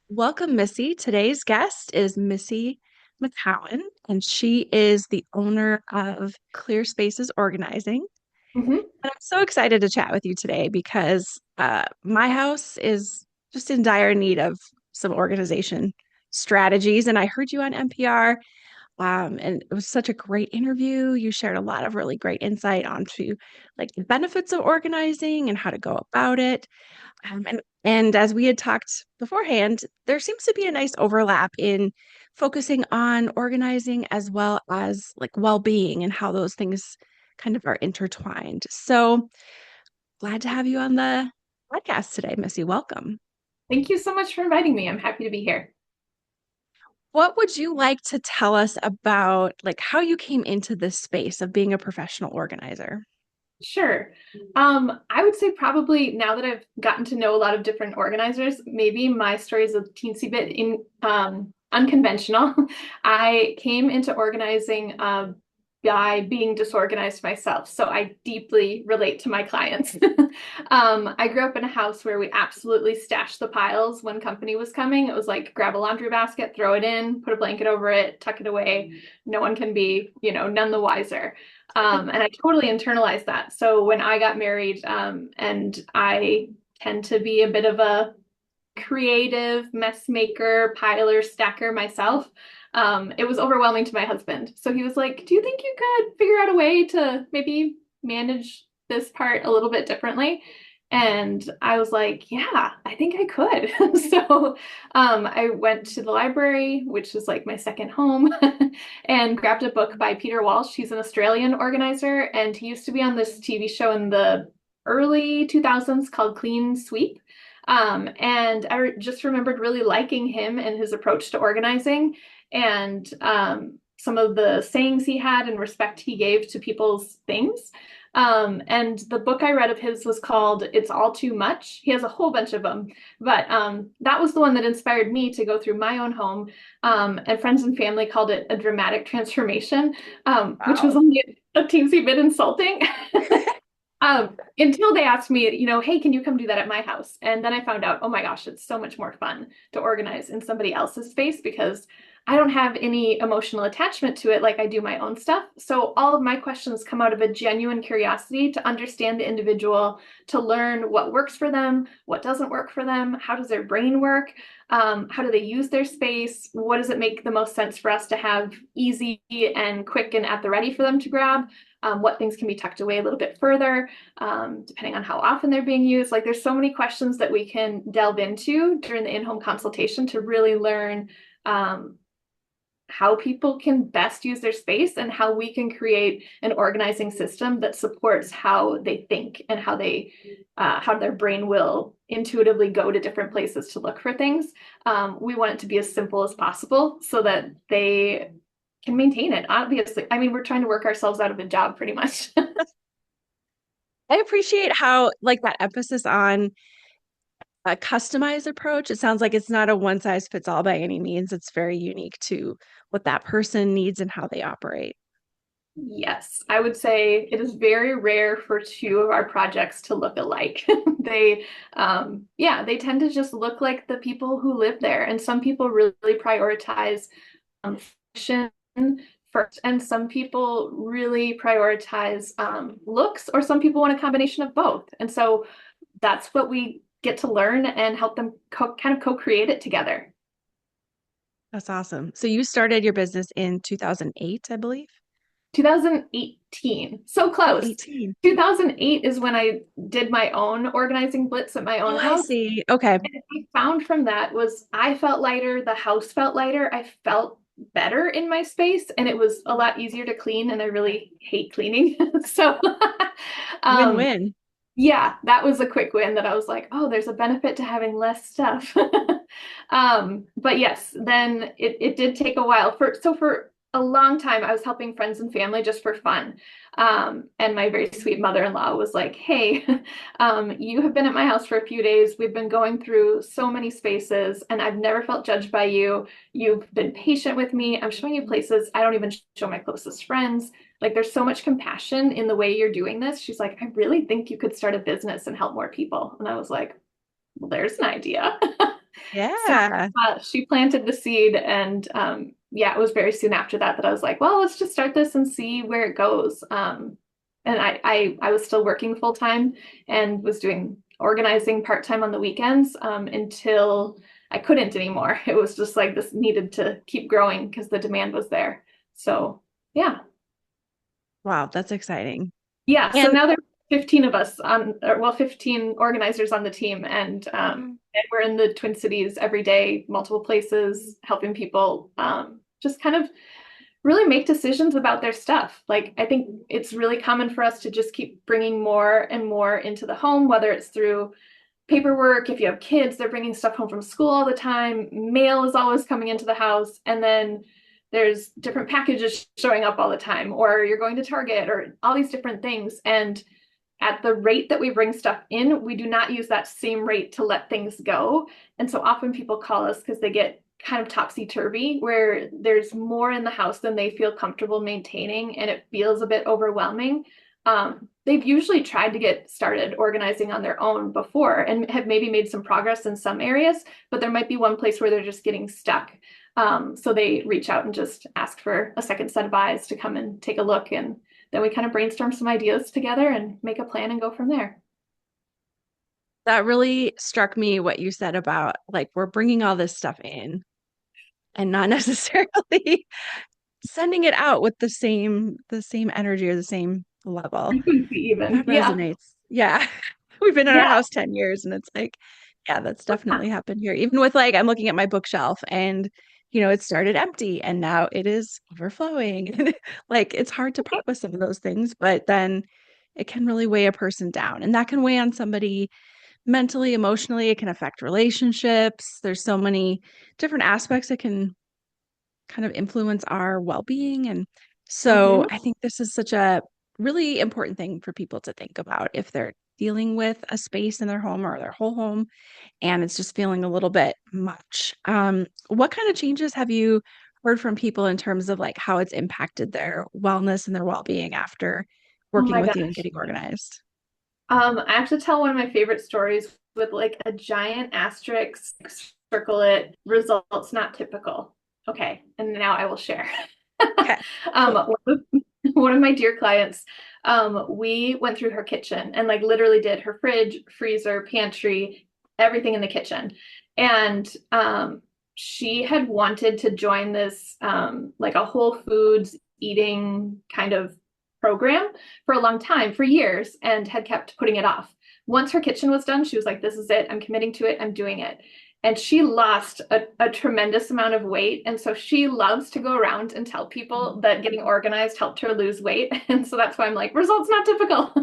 Welcome, Missy. Today's guest is Missi McKown, and she is the owner of Clear Spaces Organizing. hmm And I'm so excited to chat with you today because my house is just in dire need of some organization strategies. And I heard you on NPR, and it was such a great interview. You shared a lot of really great insight onto like the benefits of organizing and how to go about it. And as we had talked beforehand, there seems to be a nice overlap in focusing on organizing as well as like well-being and how those things kind of are intertwined. So glad to have you on the podcast today, Missy. Welcome. Thank you so much for inviting me. I'm happy to be here. What would you like to tell us about like how you came into this space of being a professional organizer? Sure. I would say probably now that I've gotten to know a lot of different organizers, maybe my story is a teensy bit unconventional. I came into organizing by being disorganized myself, so I deeply relate to my clients. I grew up in a house where we absolutely stashed the piles when company was coming. It was like grab a laundry basket, throw it in, put a blanket over it, tuck it away. No one can be, none the wiser. And I totally internalized that. So when I got married, and I tend to be a bit of a creative mess maker, piler, stacker myself, it was overwhelming to my husband. So he was like, "Do you think you could figure out a way to maybe manage this part a little bit differently?" And I was like, "Yeah, I think I could." So I went to the library, which is like my second home, and grabbed a book by Peter Walsh. He's an Australian organizer, and he used to be on this TV show in the early 2000s called Clean Sweep. And I just remembered really liking him and his approach to organizing and some of the sayings he had and respect he gave to people's things. And the book I read of his was called It's All Too Much. He has a whole bunch of them, but that was the one that inspired me to go through my own home. And friends and family called it a dramatic transformation, which was Wow. only a teensy bit insulting. Until they asked me, hey, can you come do that at my house? And then I found out, oh my gosh, it's so much more fun to organize in somebody else's space because I don't have any emotional attachment to it like I do my own stuff. So all of my questions come out of a genuine curiosity to understand the individual, to learn what works for them, what doesn't work for them, how does their brain work, how do they use their space, what does it make the most sense for us to have easy and quick and at the ready for them to grab, what things can be tucked away a little bit further, depending on how often they're being used. Like there's so many questions that we can delve into during the in-home consultation to really learn how people can best use their space and how we can create an organizing system that supports how they think and how their brain will intuitively go to different places to look for things. We want it to be as simple as possible so that they can maintain it. Obviously, I mean, we're trying to work ourselves out of a job pretty much. I appreciate how like that emphasis on a customized approach. It sounds like it's not a one size fits all by any means. It's very unique to what that person needs and how they operate. Yes, I would say it is very rare for two of our projects to look alike. Yeah, they tend to just look like the people who live there. And some people really prioritize function first, and some people really prioritize looks, or some people want a combination of both. And so that's what we get to learn and help them kind of co-create it together. That's awesome. So you started your business in 2008, I believe. 2018. So Oh, close. 18. 2008 is when I did my own organizing blitz at my own Oh, I house. see. Okay. And what I found from that was I felt lighter, the house felt lighter, I felt better in my space, and it was a lot easier to clean, and I really hate cleaning. So um Win-win. yeah, that was a quick win that I was like, oh, there's a benefit to having less stuff. But yes, then it did take a while. For a long time, I was helping friends and family just for fun. And my very sweet mother-in-law was like, hey, you have been at my house for a few days. We've been going through so many spaces, and I've never felt judged by you. You've been patient with me. I'm showing you places I don't even show my closest friends. Like there's so much compassion in the way you're doing this. She's like, I really think you could start a business and help more people. And I was like, well, there's an idea. So Yeah. she planted the seed, and yeah, it was very soon after that that I was like, well, let's just start this and see where it goes. And I was still working full time and was doing organizing part time on the weekends until I couldn't anymore. It was just like this needed to keep growing because the demand was there. So yeah. Wow, that's exciting. Yeah, so And now there's 15 of us on, or, well, 15 organizers on the team, and we're in the Twin Cities every day, multiple places, helping people just kind of really make decisions about their stuff. Like, I think it's really common for us to just keep bringing more and more into the home, whether it's through paperwork. If you have kids, they're bringing stuff home from school all the time. Mail is always coming into the house. And then there's different packages showing up all the time, or you're going to Target, or all these different things. And at the rate that we bring stuff in, we do not use that same rate to let things go. And so often people call us because they get kind of topsy-turvy, where there's more in the house than they feel comfortable maintaining, and it feels a bit overwhelming. They've usually tried to get started organizing on their own before and have maybe made some progress in some areas, but there might be one place where they're just getting stuck. So they reach out and just ask for a second set of eyes to come and take a look, and then we kind of brainstorm some ideas together and make a plan and go from there. that really struck me what you said about like we're bringing all this stuff in and not necessarily sending it out with the same energy or the same level. Frequency even. That Yeah. resonates. Yeah. We've been in our Yeah. house 10 years and it's like, yeah, that's definitely happened here. Even with like, I'm looking at my bookshelf and, it started empty and now it is overflowing. Like, it's hard to part with some of those things, but then it can really weigh a person down. And that can weigh on somebody mentally, emotionally. It can affect relationships. There's so many different aspects that can kind of influence our well-being. And so Hmm. I think this is such a really important thing for people to think about if they're dealing with a space in their home or their whole home and it's just feeling a little bit much. What kind of changes have you heard from people in terms of like how it's impacted their wellness and their well-being after Oh working my with you and gosh. getting organized? I have to tell one of my favorite stories with like a giant asterisk, circle it, results not typical. Okay, and now I will share. Okay, cool. One of my dear clients, we went through her kitchen and like literally did her fridge, freezer, pantry, everything in the kitchen. And she had wanted to join this like a Whole Foods eating kind of program for a long time, for years, and had kept putting it off. Once her kitchen was done, she was like, this is it. I'm committing to it. I'm doing it. And she lost a tremendous amount of weight. And so she loves to go around and tell people that getting organized helped her lose weight. And so that's why I'm like, results not typical.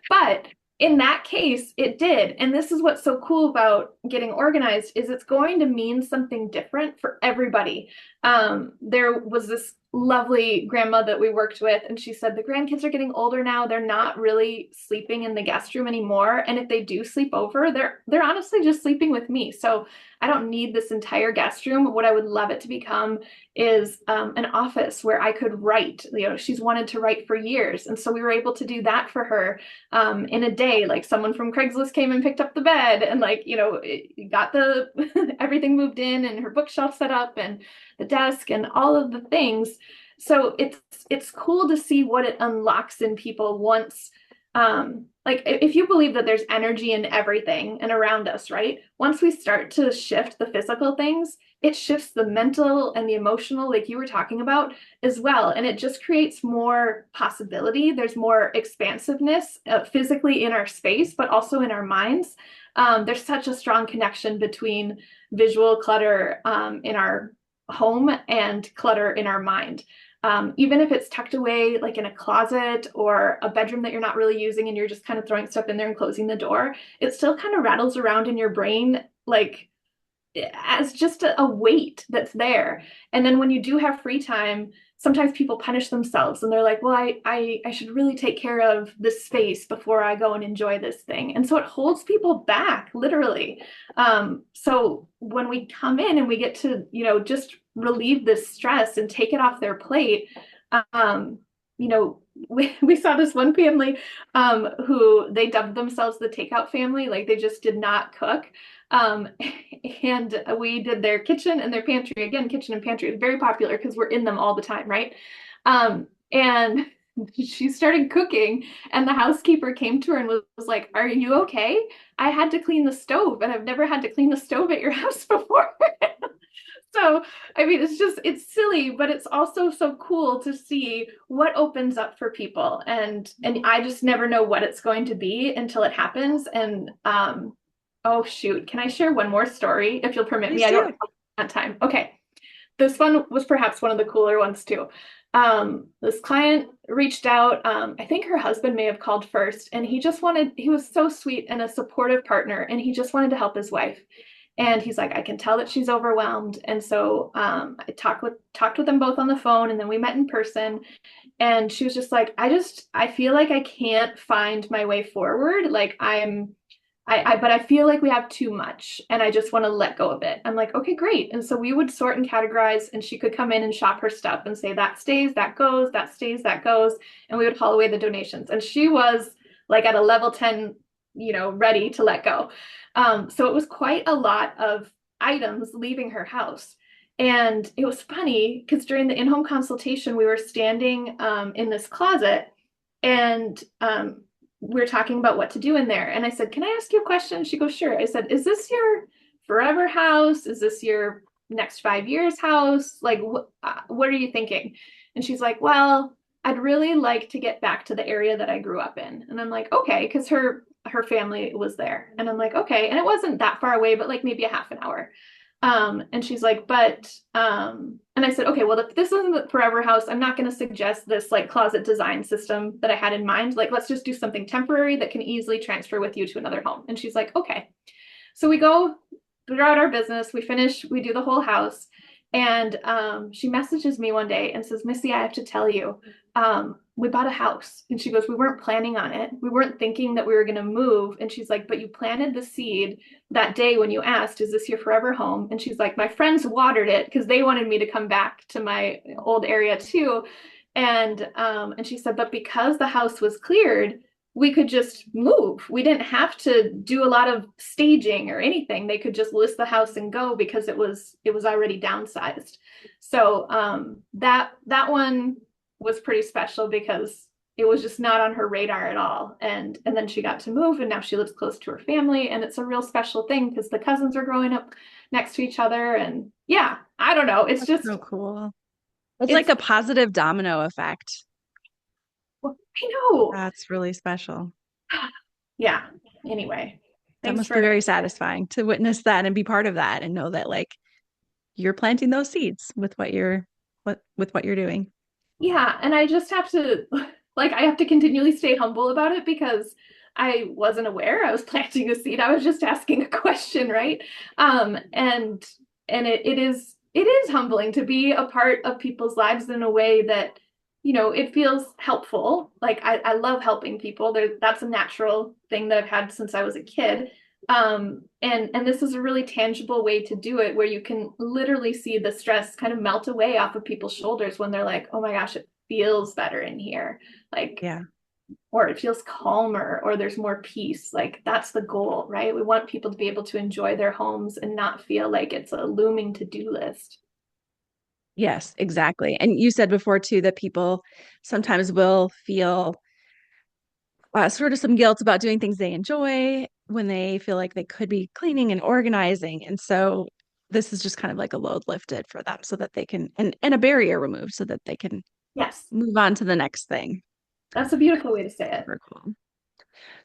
But in that case, it did. And this is what's so cool about getting organized is it's going to mean something different for everybody. There was this lovely grandma that we worked with, and she said the grandkids are getting older now. They're not really sleeping in the guest room anymore, and if they do sleep over, they're honestly just sleeping with me. So I don't need this entire guest room. What I would love it to become is an office where I could write. She's wanted to write for years, and so we were able to do that for her in a day. Like someone from Craigslist came and picked up the bed, and like got the everything moved in, and her bookshelf set up, and the desk, and all of the things. So it's cool to see what it unlocks in people once like if you believe that there's energy in everything and around us, right? Once we start to shift the physical things, it shifts the mental and the emotional, like you were talking about, as well. And it just creates more possibility. There's more expansiveness physically in our space, but also in our minds. There's such a strong connection between visual clutter in our home and clutter in our mind. Even if it's tucked away like in a closet or a bedroom that you're not really using and you're just kind of throwing stuff in there and closing the door, it still kind of rattles around in your brain like as just a weight that's there. And then when you do have free time, sometimes people punish themselves and they're like, well, I should really take care of this space before I go and enjoy this thing. And so it holds people back, literally. So when we come in and we get to, just relieve this stress and take it off their plate, um, we saw this one family who they dubbed themselves the takeout family, like they just did not cook. Um, and we did their kitchen and their pantry. Again, kitchen and pantry is very popular because we're in them all the time, right? And she started cooking, and the housekeeper came to her and was like, "Are you okay? I had to clean the stove, and I've never had to clean the stove at your house before." So, I mean, it's silly, but it's also so cool to see what opens up for people. And I just never know what it's going to be until it happens. And oh shoot, can I share one more story if you'll permit me? Please I don't do. have time. Okay. This one was perhaps one of the cooler ones too. This client reached out. I think her husband may have called first, and he was so sweet and a supportive partner, and he just wanted to help his wife. And he's like, I can tell that she's overwhelmed. And so I talked with them both on the phone, and then we met in person. And she was just like, I feel like I can't find my way forward. Like but I feel like we have too much and I just want to let go of it. I'm like, okay, great. And so we would sort and categorize, and she could come in and shop her stuff and say, that stays, that goes, that stays, that goes. And we would haul away the donations. And she was like at a level 10, ready to let go. So it was quite a lot of items leaving her house. And it was funny because during the in-home consultation, we were standing in this closet, and we were talking about what to do in there. And I said, can I ask you a question? She goes, sure. I said, is this your forever house? Is this your next 5 years house? Like, what are you thinking? And she's like, well, I'd really like to get back to the area that I grew up in. And I'm like, okay, because her family was there. And I'm like, okay. And it wasn't that far away, but like maybe a half an hour. And she's like, and I said, okay, well, if this isn't the forever house, I'm not going to suggest this like closet design system that I had in mind. Like, let's just do something temporary that can easily transfer with you to another home. And she's like, okay. So we go throughout our business, we finish, we do the whole house. And she messages me one day and says, Missy, I have to tell you, we bought a house. And she goes, we weren't planning on it. We weren't thinking that we were going to move. And she's like, but you planted the seed that day when you asked, is this your forever home? And she's like, my friends watered it because they wanted me to come back to my old area too. And she said, but because the house was cleared, we could just move. We didn't have to do a lot of staging or anything. They could just list the house and go because it was already downsized. So that one was pretty special because it was just not on her radar at all. And then she got to move, and now she lives close to her family, and it's a real special thing because the cousins are growing up next to each other. And yeah, I don't know. It's That's just so cool. It's like it's a positive domino effect. I know. That's really special. Yeah. Anyway, That thanks must be for very satisfying to witness that and be part of that and know that like you're planting those seeds with what you're doing. Yeah, and I just have to I have to continually stay humble about it because I wasn't aware I was planting a seed. I was just asking a question, right? And it is humbling to be a part of people's lives in a way that, it feels helpful. Like I love helping people. That's a natural thing that I've had since I was a kid. And this is a really tangible way to do it where you can literally see the stress kind of melt away off of people's shoulders when they're like, oh my gosh, it feels better in here. Like, Yeah. or it feels calmer, or there's more peace. Like, that's the goal, right? We want people to be able to enjoy their homes and not feel like it's a looming to-do list. Yes, exactly. And you said before too that people sometimes will feel sort of some guilt about doing things they enjoy when they feel like they could be cleaning and organizing. And so this is just kind of like a load lifted for them so that they can, and a barrier removed so that they can Yes, move on to the next thing. that's a beautiful way to say it. Super cool.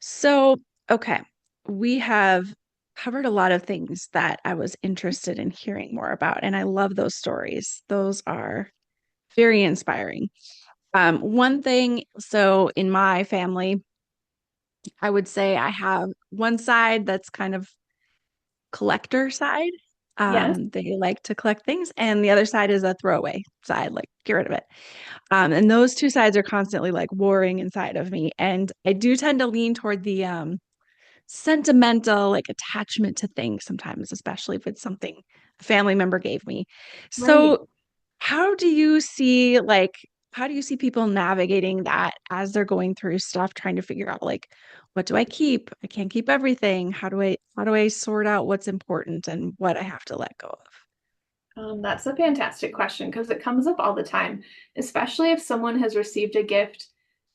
So, okay, we have covered a lot of things that I was interested in hearing more about, and I love those stories. Those are very inspiring. One thing, so in my family, I would say I have one side that's kind of collector side. Yes, They like to collect things, and the other side is a throwaway side, like get rid of it. And those two sides are constantly like warring inside of me. And I do tend to lean toward the sentimental like attachment to things sometimes, especially if it's something a family member gave me. right. So, how do you see like how do you see people navigating that as they're going through stuff, trying to figure out like, what do I keep? I can't keep everything. How do I sort out what's important and what I have to let go of? That's a fantastic question because it comes up all the time, especially if someone has received a gift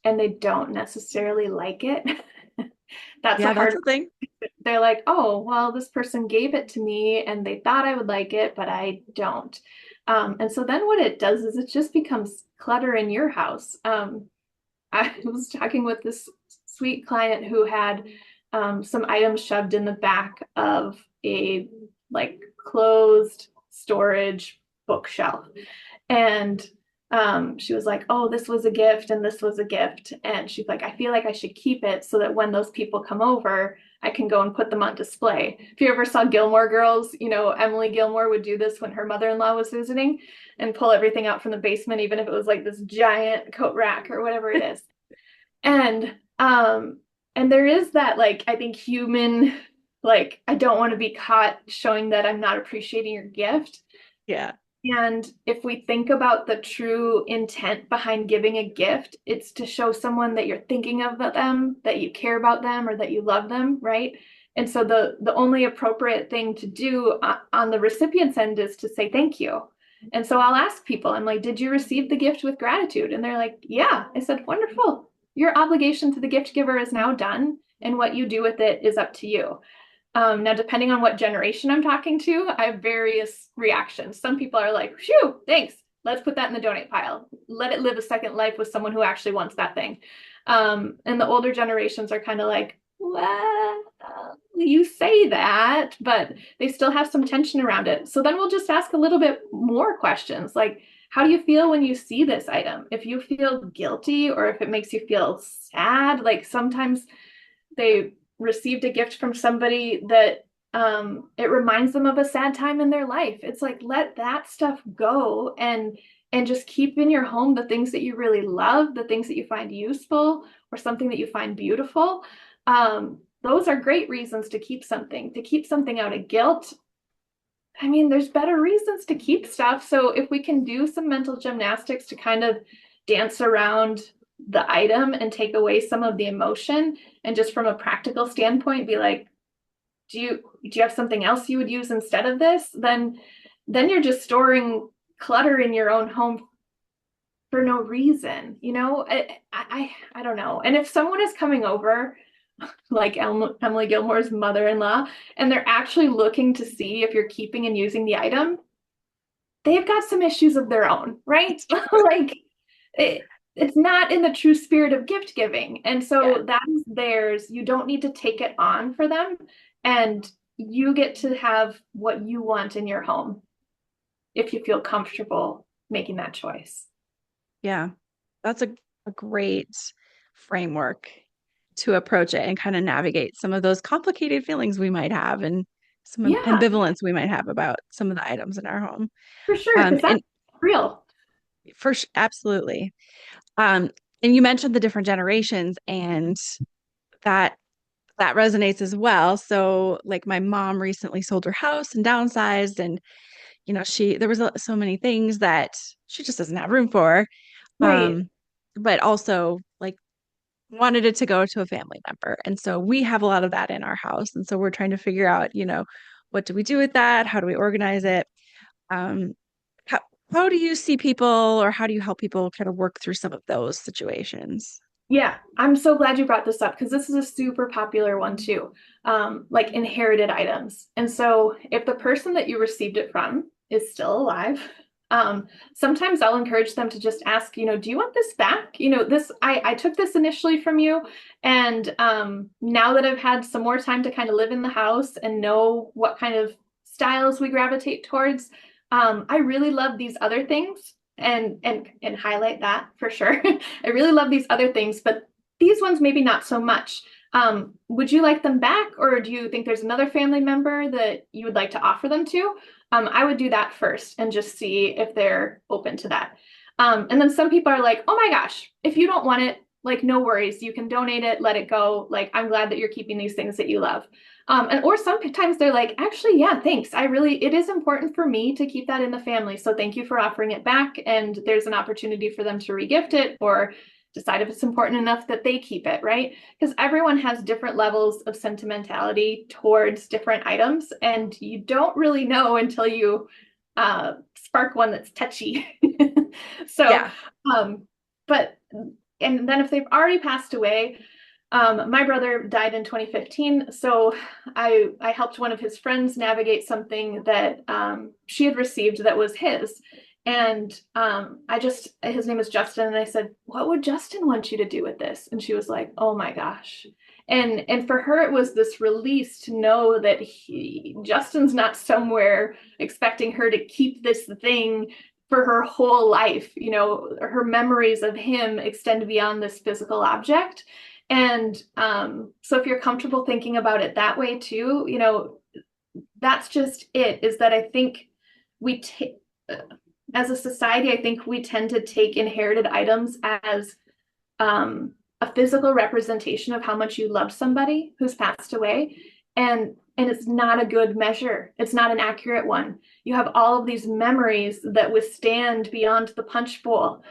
and they don't necessarily like it. That's a Yeah, that's hard. the thing. They're like, oh, well, this person gave it to me and they thought I would like it, but I don't. And so then what it does is it just becomes clutter in your house. I was talking with this sweet client who had some items shoved in the back of a like closed storage bookshelf. And she was like, oh, this was a gift and this was a gift. And she's like, I feel like I should keep it so that when those people come over, I can go and put them on display. If you ever saw Gilmore Girls, you know, Emily Gilmore would do this when her mother-in-law was visiting and pull everything out from the basement, even if it was like this giant coat rack or whatever it is. And and there is that like I think human like I don't want to be caught showing that I'm not appreciating your gift. Yeah. And if we think about the true intent behind giving a gift, it's to show someone that you're thinking of them, that you care about them, or that you love them, right? And so the only appropriate thing to do on the recipient's end is to say thank you. And so I'll ask people, I'm like, did you receive the gift with gratitude? And they're like, yeah. I said, wonderful. Your obligation to the gift giver is now done, and what you do with it is up to you. Now, depending on what generation I'm talking to, I have various reactions. Some people are like, phew, thanks. Let's put that in the donate pile. Let it live a second life with someone who actually wants that thing. And the older generations are kind of like, well, you say that, but they still have some tension around it. So then we'll just ask a little bit more questions like, how do you feel when you see this item? If you feel guilty or if it makes you feel sad, like sometimes they received a gift from somebody that it reminds them of a sad time in their life. It's like let that stuff go and just keep in your home the things that you really love, the things that you find useful, or something that you find beautiful. Those are great reasons to keep something out of guilt. I mean, there's better reasons to keep stuff. So if we can do some mental gymnastics to kind of dance around the item and take away some of the emotion, and just from a practical standpoint, be like, do you have something else you would use instead of this? Then you're just storing clutter in your own home for no reason, you know? I don't know. And if someone is coming over, like Emily Gilmore's mother-in-law, and they're actually looking to see if you're keeping and using the item, they've got some issues of their own, right? Like it's not in the true spirit of gift giving. And Yeah. so that is theirs. You don't need to take it on for them. And you get to have what you want in your home if you feel comfortable making that choice. Yeah. That's a great framework to approach it and kind of navigate some of those complicated feelings we might have and some Yeah, ambivalence we might have about some of the items in our home. for sure. Because And that's real. absolutely. Um, and you mentioned the different generations, and that that resonates as well. So, like my mom recently sold her house and downsized, and there was so many things that she just doesn't have room for. Right. But also like wanted it to go to a family member. And so we have a lot of that in our house. And so we're trying to figure out, what do we do with that? How do we organize it? Um, how, how do you see people or how do you help people kind of work through some of those situations? Yeah, I'm so glad you brought this up because this is a super popular one too, like inherited items. And so, if the person that you received it from is still alive, sometimes I'll encourage them to just ask, do you want this back? I took this initially from you, and now that I've had some more time to kind of live in the house and know what kind of styles we gravitate towards, I really love these other things and highlight that for sure. I really love these other things, but these ones maybe not so much. Would you like them back, or do you think there's another family member that you would like to offer them to? I would do that first and just see if they're open to that. And then some people are like, oh my gosh, if you don't want it, like no worries, you can donate it, let it go. Like I'm glad that you're keeping these things that you love. And or sometimes they're like, actually, yeah, thanks. It is important for me to keep that in the family. So thank you for offering it back. And there's an opportunity for them to regift it or decide if it's important enough that they keep it, right? Because everyone has different levels of sentimentality towards different items, and you don't really know until you spark one that's touchy. So, Yeah. um, but and then if they've already passed away, my brother died in 2015, so I helped one of his friends navigate something that she had received that was his. And his name is Justin, and I said, "What would Justin want you to do with this?" And she was like, "Oh my gosh." And for her, it was this release to know that Justin's not somewhere expecting her to keep this thing for her whole life. You know, her memories of him extend beyond this physical object. And so if you're comfortable thinking about it that way too, you know, that's just it, is that I think we take, as a society, I think we tend to take inherited items as a physical representation of how much you love somebody who's passed away. And it's not a good measure. It's not an accurate one. You have all of these memories that withstand beyond the punch bowl.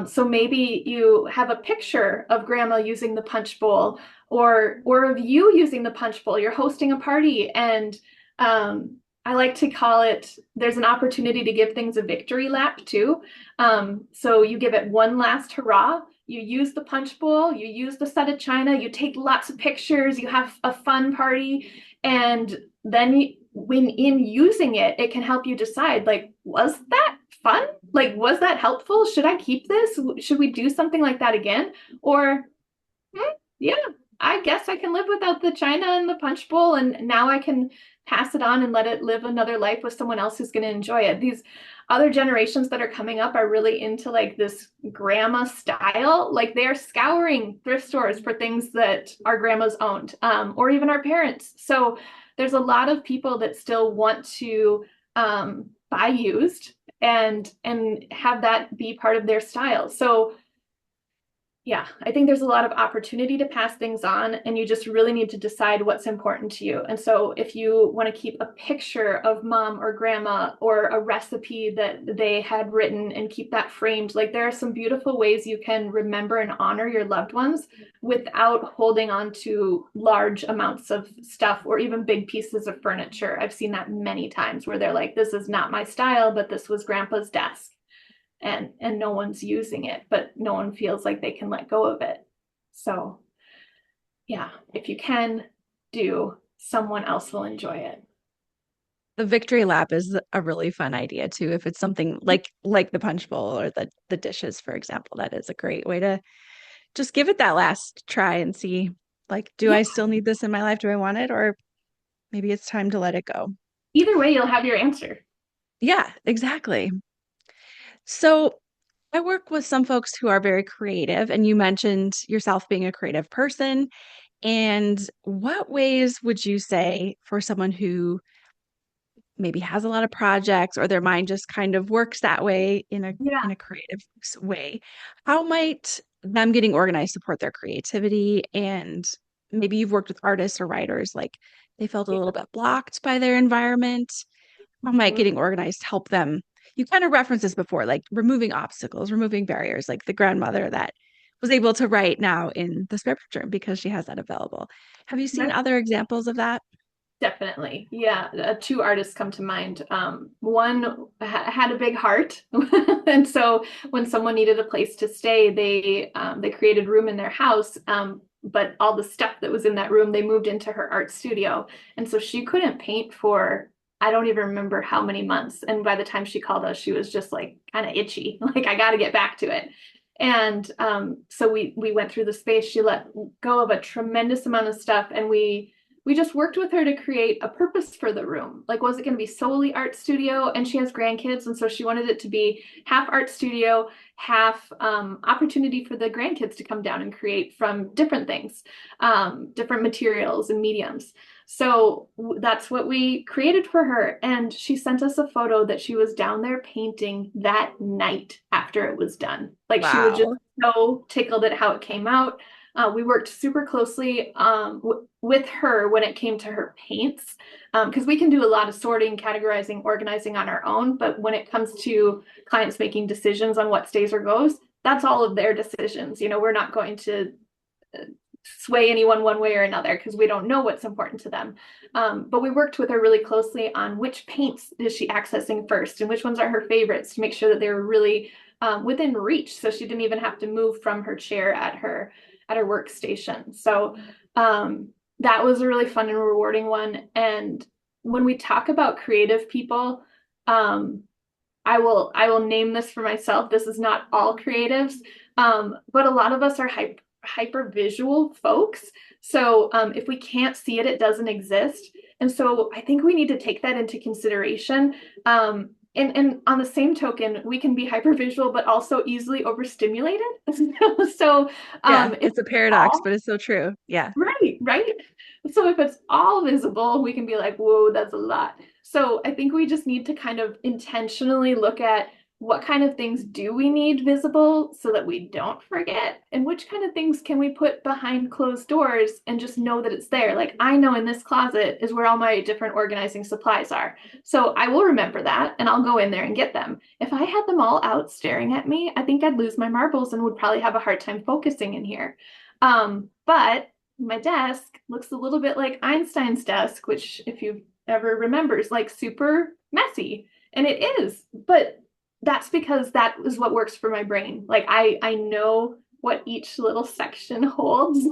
So maybe you have a picture of grandma using the punch bowl, or of you using the punch bowl. You're hosting a party, and I like to call it, there's an opportunity to give things a victory lap too. So you give it one last hurrah. You use the punch bowl, you use the set of china, you take lots of pictures, you have a fun party, and then when in using it, it can help you decide, like, was that fun? Like, was that helpful? Should I keep this? Should we do something like that again? Or, yeah, I guess I can live without the china and the punch bowl, and now I can pass it on and let it live another life with someone else who's going to enjoy it. These other generations that are coming up are really into like this grandma style. Like they're scouring thrift stores for things that our grandmas owned, or even our parents. So there's a lot of people that still want to buy used and have that be part of their style. So yeah, I think there's a lot of opportunity to pass things on, and you just really need to decide what's important to you. And so, if you want to keep a picture of mom or grandma or a recipe that they had written and keep that framed, like there are some beautiful ways you can remember and honor your loved ones without holding on to large amounts of stuff or even big pieces of furniture. I've seen that many times where they're like, this is not my style, but this was grandpa's desk, and no one's using it, but no one feels like they can let go of it. So yeah, if you can do, someone else will enjoy it. The victory lap is a really fun idea too. If it's something like the punch bowl or the dishes, for example, that is a great way to just give it that last try and see, like, do Yeah, I still need this in my life? Do I want it? Or maybe it's time to let it go. either way, you'll have your answer. Yeah, exactly. So I work with some folks who are very creative, and you mentioned yourself being a creative person. And what ways would you say for someone who maybe has a lot of projects or their mind just kind of works that way Yeah. in a creative way, how might them getting organized support their creativity? And maybe you've worked with artists or writers, like they felt a little bit blocked by their environment. How might Mhm. getting organized help them? You kind of referenced this before, like removing obstacles, removing barriers, like the grandmother that was able to write now in the spare bedroom because she has that available. Have you seen That's other examples of that? definitely, yeah. Two artists come to mind. One had a big heart, and so when someone needed a place to stay, they created room in their house. But all the stuff that was in that room, they moved into her art studio, and so she couldn't paint for, I don't even remember how many months. And by the time she called us, she was just like kind of itchy, like I got to get back to it. And so we went through the space. She let go of a tremendous amount of stuff, and we just worked with her to create a purpose for the room. Like, was it going to be solely art studio? And she has grandkids, and so she wanted it to be half art studio, half opportunity for the grandkids to come down and create from different things, different materials and mediums. So that's what we created for her. And she sent us a photo that she was down there painting that night after it was done. Like she was just Wow. so tickled at how it came out. We worked super closely with her when it came to her paints, because we can do a lot of sorting, categorizing, organizing on our own. But when it comes to clients making decisions on what stays or goes, that's all of their decisions. We're not going to sway anyone one way or another because we don't know what's important to them. But we worked with her really closely on which paints is she accessing first and which ones are her favorites to make sure that they were really within reach, so she didn't even have to move from her chair at her workstation. So that was a really fun and rewarding one. And when we talk about creative people, I will name this for myself. This is not all creatives, but a lot of us are hyper visual folks. So if we can't see it, it doesn't exist. And so I think we need to take that into consideration. And on the same token, we can be hyper visual, but also easily overstimulated. So Yeah, if it's a paradox, all but it's so true. Yeah. right, right. So if it's all visible, we can be like, whoa, that's a lot. So I think we just need to kind of intentionally look at what kind of things do we need visible so that we don't forget, and which kind of things can we put behind closed doors and just know that it's there. Like, I know in this closet is where all my different organizing supplies are. So I will remember that and I'll go in there and get them. If I had them all out staring at me, I think I'd lose my marbles and would probably have a hard time focusing in here. But my desk looks a little bit like Einstein's desk, which, if you ever remember, is like super messy. And it is, but that's because that is what works for my brain. Like, I know what each little section holds.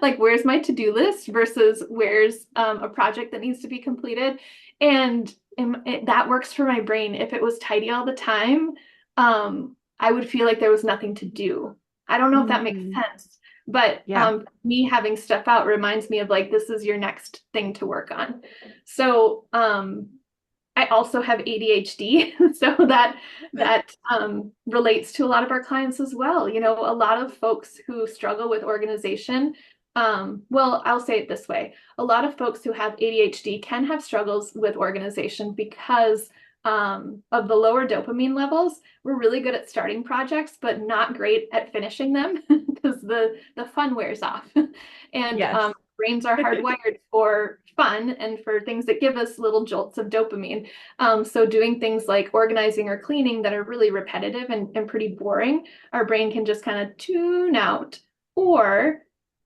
Like, where's my to-do list versus where's a project that needs to be completed. And that works for my brain. If it was tidy all the time, I would feel like there was nothing to do. I don't know if that makes Mhm. sense. But Yeah. me having stuff out reminds me of, like, this is your next thing to work on. So I also have ADHD, so that relates to a lot of our clients as well. A lot of folks who struggle with organization. Well, I'll say it this way: a lot of folks who have ADHD can have struggles with organization because of the lower dopamine levels. We're really good at starting projects, but not great at finishing them because the fun wears off. And Yes. brains are hardwired for fun and for things that give us little jolts of dopamine. So doing things like organizing or cleaning that are really repetitive and pretty boring, our brain can just kind of tune out.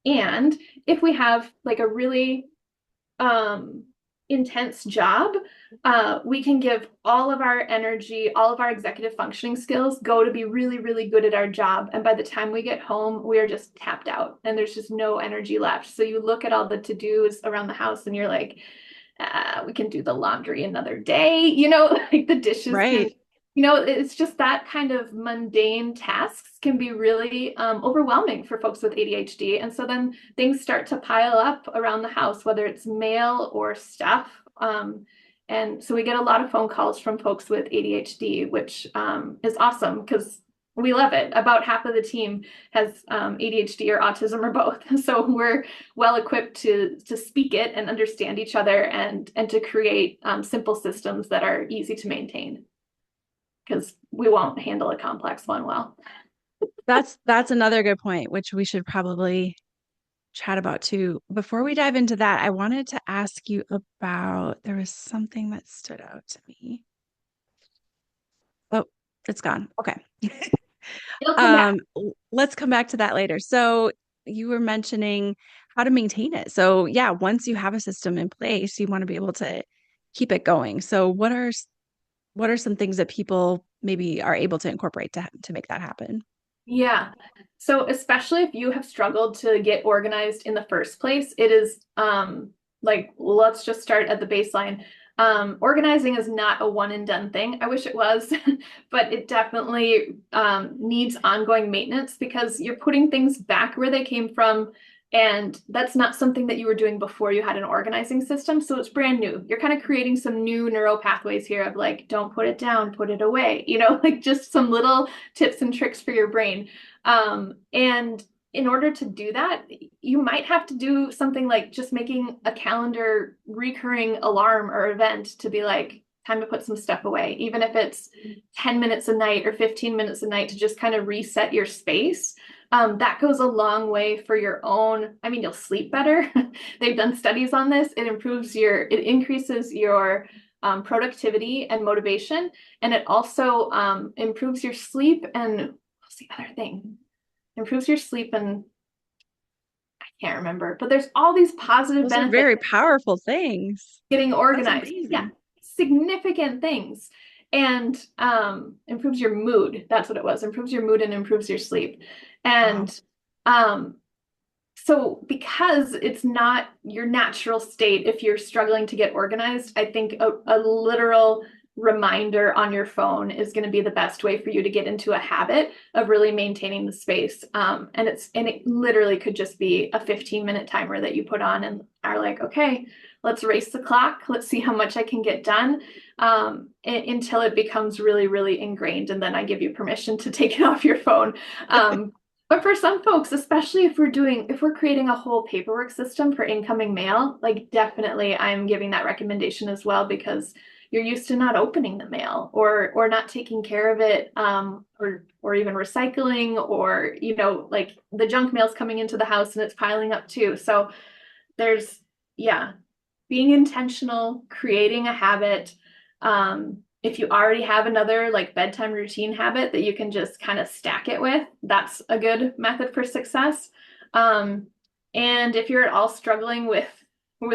And if we have like a really um, intense job, we can give all of our energy, all of our executive functioning skills go to be really, really good at our job. And by the time we get home, we are just tapped out and there's just no energy left. So you look at all the to-dos around the house and you're like, we can do the laundry another day, like the dishes can, Right. it's just that kind of mundane tasks can be really overwhelming for folks with ADHD. And so then things start to pile up around the house, whether it's mail or stuff. And so we get a lot of phone calls from folks with ADHD, which is awesome because we love it. About half of the team has ADHD or autism or both. So we're well equipped to speak it and understand each other and to create simple systems that are easy to maintain because we won't handle a complex one well. That's another good point, which we should probably chat about too. Before we dive into that, I wanted to ask you about there was something that stood out to me. Oh, it's gone. Okay. It'll come back. Let's come back to that later. So you were mentioning how to maintain it. So yeah, once you have a system in place, you want to be able to keep it going. So what are some things that people maybe are able to incorporate to make that happen? Yeah. So especially if you have struggled to get organized in the first place, it is like, let's just start at the baseline. Organizing is not a one and done thing. I wish it was, but it definitely needs ongoing maintenance because you're putting things back where they came from. And that's not something that you were doing before you had an organizing system. So it's brand new. You're kind of creating some new neural pathways here of like, don't put it down, put it away, like just some little tips and tricks for your brain. And in order to do that, you might have to do something like just making a calendar recurring alarm or event to be like, time to put some stuff away, even if it's 10 minutes a night or 15 minutes a night to just kind of reset your space. That goes a long way for your own. I mean, you'll sleep better. They've done studies on this. It increases your productivity and motivation, and it also improves your sleep. And what's the other thing? Improves your sleep, and I can't remember, but there's all these positive Those are benefits very powerful things. getting That's organized. Yeah, amazing. significant things. And improves your mood. That's what it was. Improves your mood and improves your sleep. Wow. And um, so because it's not your natural state, if you're struggling to get organized, I think a literal reminder on your phone is going to be the best way for you to get into a habit of really maintaining the space. And it literally could just be a 15-minute timer that you put on and are like, okay, let's race the clock. Let's see how much I can get done, until it becomes really, really ingrained. And then I give you permission to take it off your phone. But for some folks, especially if we're creating a whole paperwork system for incoming mail, like definitely I'm giving that recommendation as well, because you're used to not opening the mail or not taking care of it, or even recycling, or like the junk mail's coming into the house and it's piling up too. So there's yeah, being intentional, creating a habit. If you already have another like bedtime routine habit that you can just kind of stack it with, that's a good method for success. Um, and if you're at all struggling with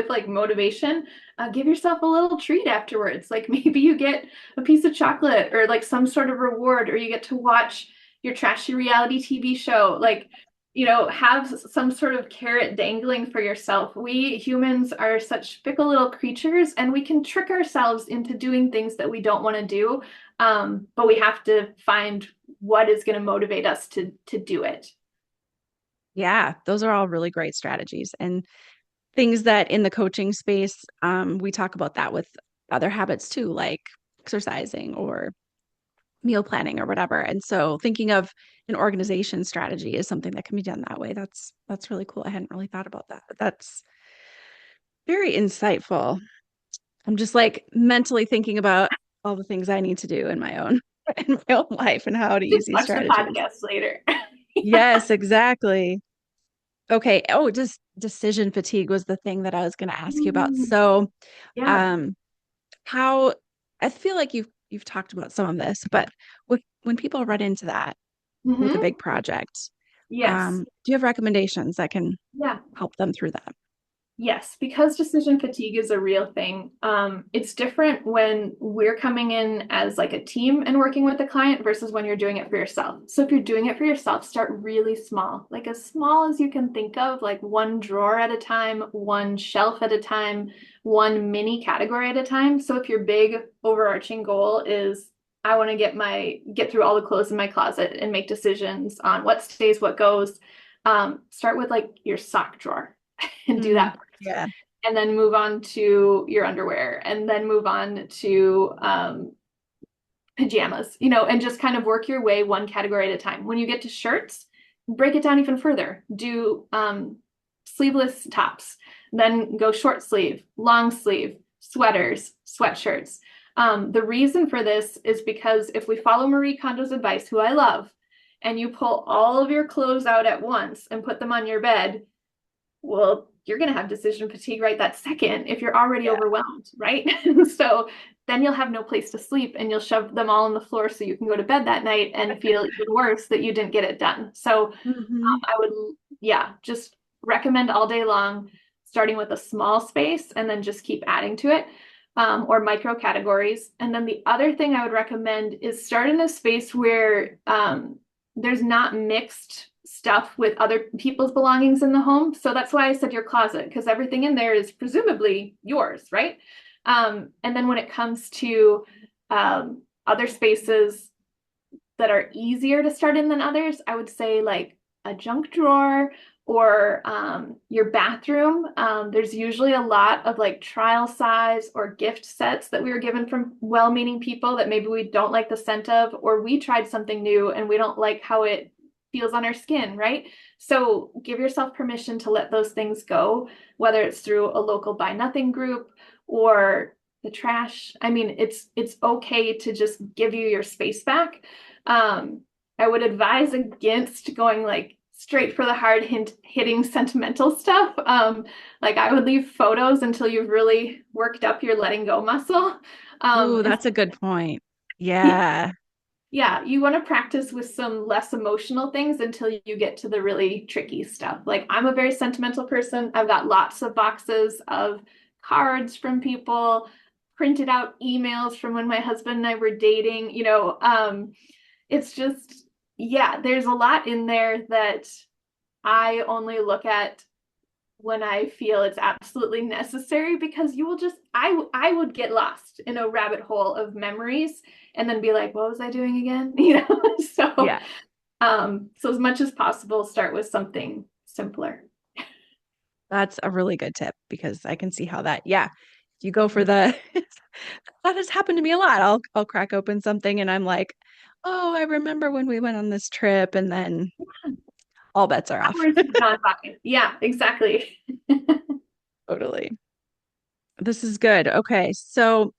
like motivation, give yourself a little treat afterwards. Like maybe you get a piece of chocolate or like some sort of reward, or you get to watch your trashy reality TV show. Like, have some sort of carrot dangling for yourself. We humans are such fickle little creatures, and we can trick ourselves into doing things that we don't want to do. But we have to find what is going to motivate us to do it. Yeah, those are all really great strategies and things that in the coaching space, we talk about that with other habits too, like exercising or meal planning or whatever. And so thinking of an organization strategy is something that can be done that way. That's really cool. I hadn't really thought about that, but that's very insightful. I'm just like mentally thinking about all the things I need to do in my own in my own life and how to use Just these watch the strategies. podcast later. Yes, exactly. Okay. Oh, just decision fatigue was the thing that I was going to ask you about. Mm, So, yeah. um, how I feel like you've talked about some of this, but when people run into that with a Hmm. big project, Yes. do you have recommendations that can Yeah. help them through that? Yes, because decision fatigue is a real thing. It's different when we're coming in as like a team and working with a client versus when you're doing it for yourself. So if you're doing it for yourself, start really small, like as small as you can think of, like one drawer at a time, one shelf at a time, one mini category at a time. So if your big overarching goal is I want to get through all the clothes in my closet and make decisions on what stays, what goes, start with like your sock drawer and do Mm, that, yeah. and then move on to your underwear, and then move on to pajamas, and just kind of work your way one category at a time. When you get to shirts, break it down even further. Do sleeveless tops, then go short sleeve, long sleeve, sweaters, sweatshirts. The reason for this is because if we follow Marie Kondo's advice, who I love, and you pull all of your clothes out at once and put them on your bed, well, you're going to have decision fatigue right that second if you're already Yeah. overwhelmed, right? So then you'll have no place to sleep, and you'll shove them all on the floor so you can go to bed that night and feel even worse that you didn't get it done. So Hmm. I would, yeah, just recommend all day long, starting with a small space and then just keep adding to it, or micro categories. And then the other thing I would recommend is start in a space where there's not mixed stuff with other people's belongings in the home. So that's why I said your closet, because everything in there is presumably yours, right? And then when it comes to other spaces that are easier to start in than others, I would say like a junk drawer or your bathroom. There's usually a lot of like trial size or gift sets that we were given from well-meaning people that maybe we don't like the scent of, or we tried something new and we don't like how it feels on our skin, right? So give yourself permission to let those things go, whether it's through a local buy nothing group or the trash. I mean, it's okay to just give you your space back. I would advise against going like straight for the hard hitting sentimental stuff. Like I would leave photos until you've really worked up your letting go muscle. Ooh, And that's a good point. yeah, Yeah. yeah, you want to practice with some less emotional things until you get to the really tricky stuff. Like I'm a very sentimental person. I've got lots of boxes of cards from people, printed out emails from when my husband and I were dating. It's just, yeah, there's a lot in there that I only look at when I feel it's absolutely necessary because you will just I would get lost in a rabbit hole of memories and then be like, what was I doing again? So Yeah. so as much as possible, start with something simpler. That's a really good tip because I can see how that, yeah. If you go for the that has happened to me a lot. I'll crack open something and I'm like, oh, I remember when we went on this trip, and then all bets are off. Hours have gone by. Yeah, exactly. Totally. This is good. Okay. So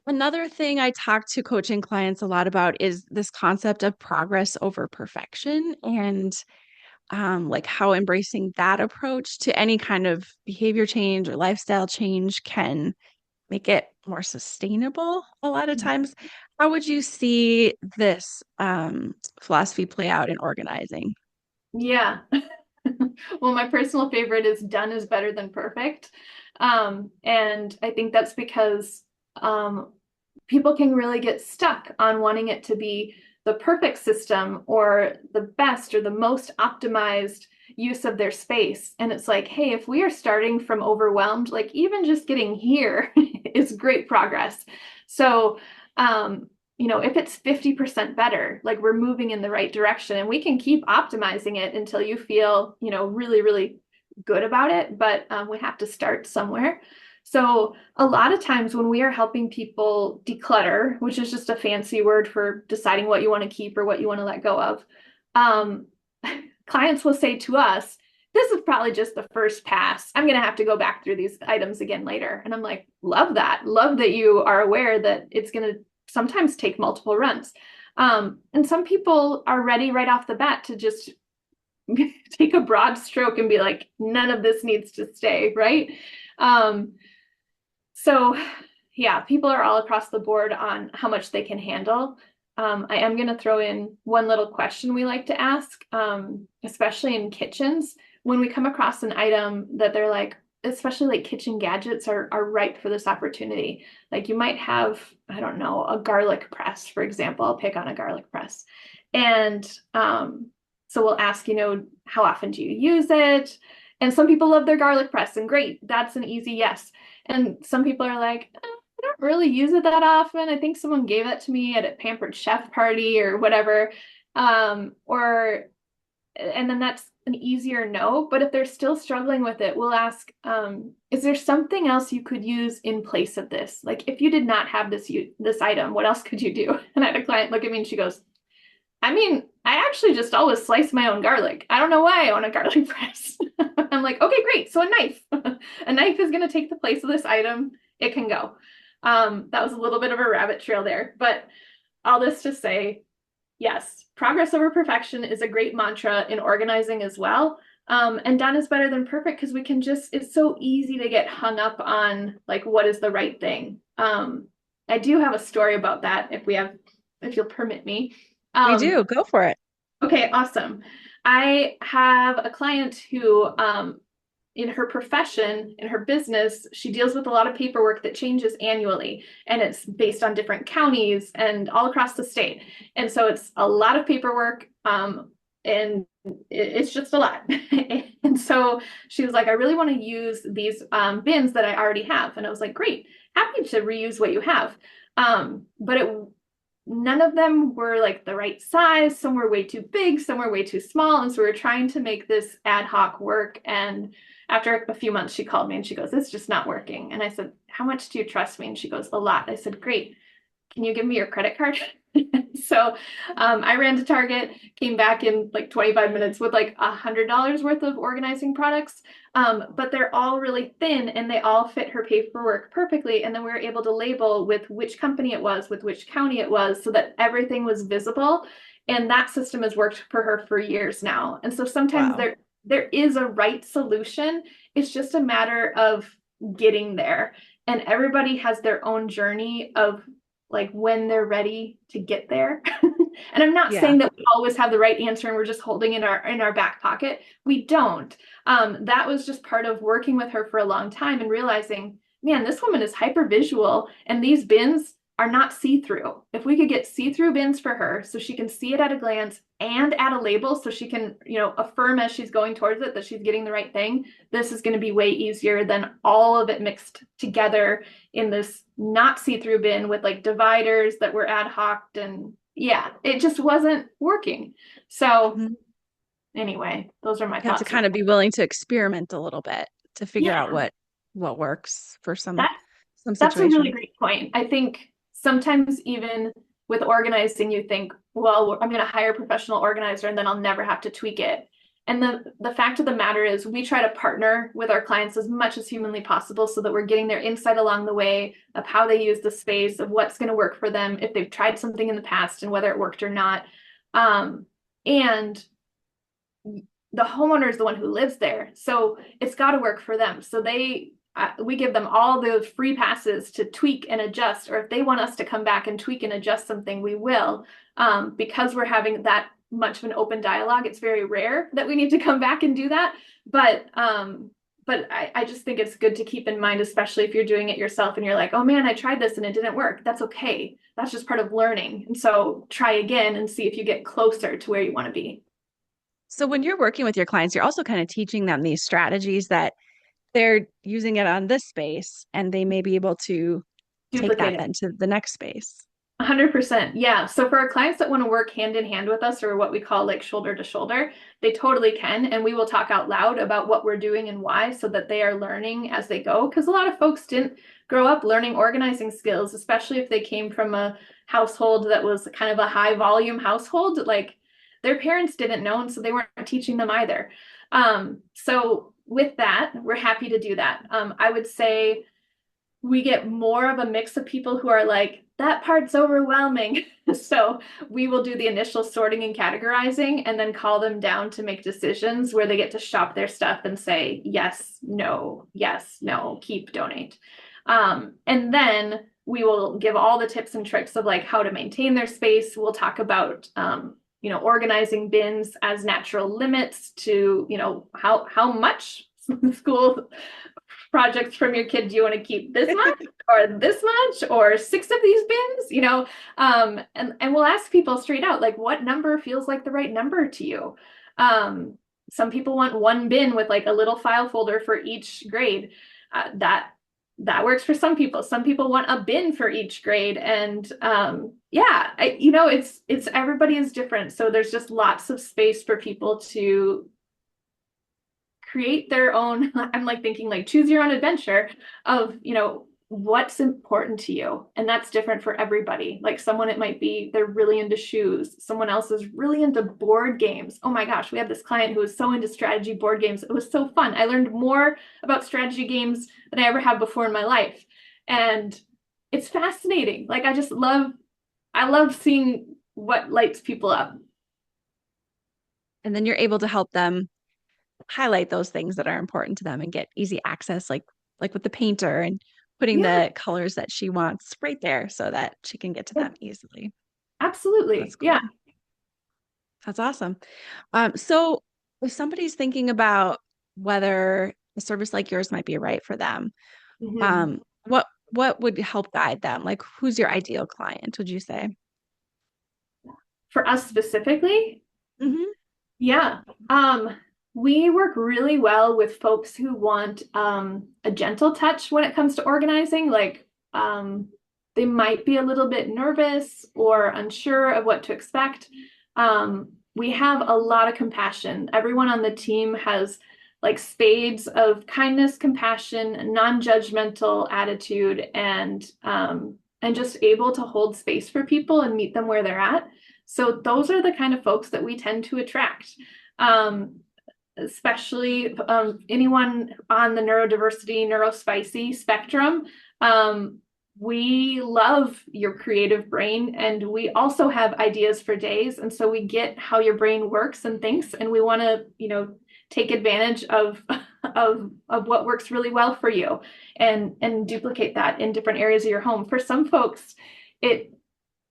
another thing I talk to coaching clients a lot about is this concept of progress over perfection, and like how embracing that approach to any kind of behavior change or lifestyle change can make it more sustainable a lot of times. How would you see this philosophy play out in organizing? Yeah. Well, my personal favorite is done is better than perfect. And I think that's because um, people can really get stuck on wanting it to be the perfect system or the best or the most optimized use of their space. And it's like, hey, if we are starting from overwhelmed, like even just getting here is great progress. So, if it's 50% better, like we're moving in the right direction and we can keep optimizing it until you feel, really, really good about it. But we have to start somewhere. So a lot of times when we are helping people declutter, which is just a fancy word for deciding what you want to keep or what you want to let go of, um, clients will say to us, this is probably just the first pass. I'm going to have to go back through these items again later. And I'm like, love that. Love that you are aware that it's going to sometimes take multiple runs. And some people are ready right off the bat to just take a broad stroke and be like, none of this needs to stay, right? Um, so, yeah, people are all across the board on how much they can handle. I am going to throw in one little question we like to ask, especially in kitchens. When we come across an item that they're like, especially like kitchen gadgets are ripe for this opportunity. Like you might have, I don't know, a garlic press, for example. I'll pick on a garlic press. And so we'll ask, how often do you use it? And some people love their garlic press, and great, that's an easy yes. And some people are like, I don't really use it that often. I think someone gave it to me at a Pampered Chef party or whatever. Or and then that's an easier no. But if they're still struggling with it, we'll ask, is there something else you could use in place of this? Like if you did not have this item, what else could you do? And I had a client look at me and she goes, I mean, I actually just always slice my own garlic. I don't know why I own a garlic press. I'm like, okay, great. So a knife. A knife is going to take the place of this item. It can go. That was a little bit of a rabbit trail there, but all this to say, yes, progress over perfection is a great mantra in organizing as well. And done is better than perfect because it's so easy to get hung up on like, what is the right thing? I do have a story about that if you'll permit me. We Um, do. Go for it. okay, awesome. I have a client who, in her profession, in her business, she deals with a lot of paperwork that changes annually, and it's based on different counties and all across the state. And so it's a lot of paperwork, and it's just a lot. And so she was like, I really want to use these bins that I already have. And I was like, great, happy to reuse what you have. But none of them were like the right size. Some were way too big, some were way too small. And so we were trying to make this ad hoc work. And after a few months, she called me and she goes, it's just not working. And I said, how much do you trust me? And she goes, a lot. I said, great. Can you give me your credit card? So I ran to Target, came back in like 25 minutes with like $100 worth of organizing products. But they're all really thin and they all fit her paperwork perfectly. And then we were able to label with which company it was, with which county it was, so that everything was visible. And that system has worked for her for years now. And so sometimes Wow. there is a right solution. It's just a matter of getting there. And everybody has their own journey of like when they're ready to get there. And I'm not Yeah. saying that we always have the right answer and we're just holding in our back pocket. We don't. That was just part of working with her for a long time and realizing, man, this woman is hyper visual and these bins are not see-through. If we could get see-through bins for her so she can see it at a glance and add a label so she can, affirm as she's going towards it that she's getting the right thing, this is going to be way easier than all of it mixed together in this not see-through bin with like dividers that were ad hoc, and yeah, it just wasn't working. So Mhm. anyway, those are my You have to thoughts. kind of be willing to experiment a little bit to figure out Yeah, what works for that some that's a really situations. great point. I think sometimes even with organizing, you think, well, I'm going to hire a professional organizer and then I'll never have to tweak it. And the fact of the matter is we try to partner with our clients as much as humanly possible so that we're getting their insight along the way of how they use the space, of what's going to work for them, if they've tried something in the past and whether it worked or not. And the homeowner is the one who lives there. So it's got to work for them. So we give them all the free passes to tweak and adjust, or if they want us to come back and tweak and adjust something, we will. Because we're having that much of an open dialogue, it's very rare that we need to come back and do that. But I just think it's good to keep in mind, especially if you're doing it yourself and you're like, oh man, I tried this and it didn't work. That's okay. That's just part of learning. And so try again and see if you get closer to where you want to be. So when you're working with your clients, you're also kind of teaching them these strategies that they're using it on this space and they may be able to take Duplicate that it. then to the next space. 100%. Yeah. So for our clients that want to work hand in hand with us, or what we call like shoulder to shoulder, they totally can. And we will talk out loud about what we're doing and why so that they are learning as they go. Because a lot of folks didn't grow up learning organizing skills, especially if they came from a household that was kind of a high volume household. Like their parents didn't know, and so they weren't teaching them either. So with that, we're happy to do that. I would say we get more of a mix of people who are like, that part's overwhelming. So we will do the initial sorting and categorizing and then call them down to make decisions where they get to shop their stuff and say, yes, no, keep, donate. And then we will give all the tips and tricks of like how to maintain their space. We'll talk about, organizing bins as natural limits to, how much school projects from your kid do you want to keep, this much or this much or 6 of these bins, and we'll ask people straight out like what number feels like the right number to you. Some people want one bin with like a little file folder for each grade. That works for some people. Some people want a bin for each grade, and yeah, it's everybody is different, so there's just lots of space for people to create their own. I'm like thinking like choose your own adventure of, what's important to you. And that's different for everybody. Like someone, it might be they're really into shoes. Someone else is really into board games. Oh my gosh, we had this client who was so into strategy board games. It was so fun. I learned more about strategy games than I ever have before in my life. And it's fascinating. Like I love seeing what lights people up. And then you're able to help them highlight those things that are important to them and get easy access, like with the painter and putting Yeah, the colors that she wants right there so that she can get to them easily. That's absolutely. Yeah. cool. That's awesome. So if somebody's thinking about whether a service like yours might be right for them, Mhm. um, what would help guide them? Like who's your ideal client, would you say? For us specifically, Hmm. yeah. We work really well with folks who want a gentle touch when it comes to organizing. Like they might be a little bit nervous or unsure of what to expect. We have a lot of compassion. Everyone on the team has like spades of kindness, compassion, non-judgmental attitude, and just able to hold space for people and meet them where they're at. So those are the kind of folks that we tend to attract. Um, Especially anyone on the neurodiversity, neurospicy spectrum. we love your creative brain, and we also have ideas for days. And so we get how your brain works and thinks, and we want to, take advantage of of what works really well for you, and duplicate that in different areas of your home. For some folks, it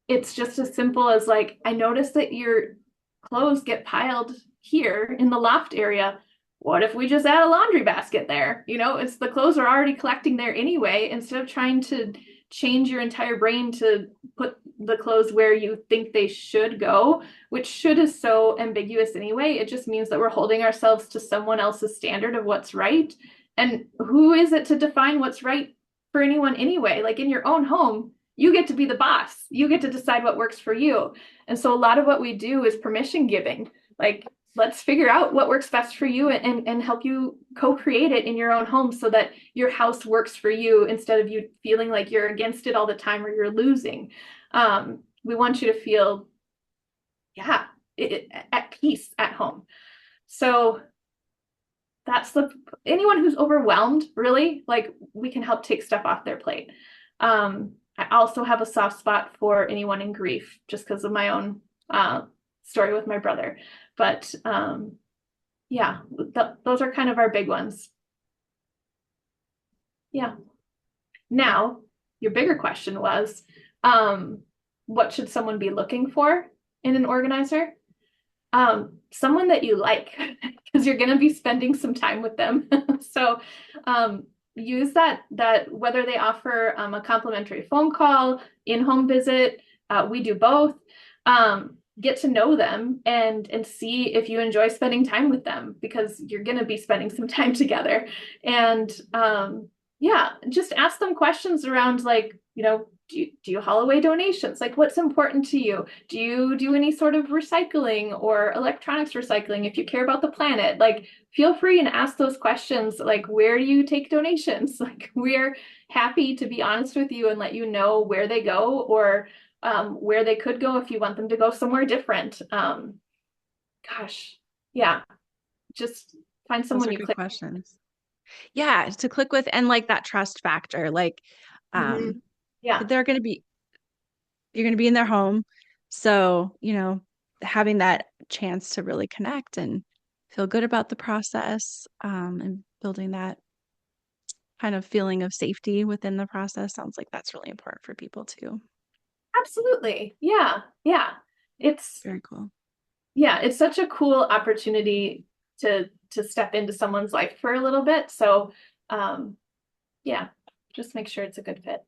it's just as simple as like, I noticed that your clothes get piled here in the loft area. What if we just add a laundry basket there? It's the clothes are already collecting there anyway. Instead of trying to change your entire brain to put the clothes where you think they should go, which should is so ambiguous anyway. It just means that we're holding ourselves to someone else's standard of what's right. And who is it to define what's right for anyone anyway? Like in your own home, you get to be the boss. You get to decide what works for you. And so a lot of what we do is permission giving. Like, let's figure out what works best for you, and help you co-create it in your own home so that your house works for you instead of you feeling like you're against it all the time or you're losing. We want you to feel, yeah, at peace at home. So that's anyone who's overwhelmed, really, like, we can help take stuff off their plate. I also have a soft spot for anyone in grief, just because of my own story with my brother. But yeah, those are kind of our big ones. Yeah. Now, your bigger question was, what should someone be looking for in an organizer? Someone that you like, because you're going to be spending some time with them. So use that whether they offer a complimentary phone call, in-home visit, we do both. Get to know them and see if you enjoy spending time with them, because you're going to be spending some time together. And yeah, just ask them questions around, like, do you haul away donations? Like, what's important to you? Do you do any sort of recycling or electronics recycling if you care about the planet? Like, feel free and ask those questions. Like, where do you take donations? Like, we're happy to be honest with you and let you know where they go, or where they could go if you want them to go somewhere different. Gosh, yeah, just find Those someone are you good click. questions. Yeah, to click with, and like that trust factor, like Mhm. Yeah, they're going to be you're going to be in their home. So, having that chance to really connect and feel good about the process, and building that kind of feeling of safety within the process sounds like that's really important for people too. absolutely. Yeah, yeah. It's Very cool. yeah, it's such a cool opportunity to step into someone's life for a little bit. So, yeah, just make sure it's a good fit.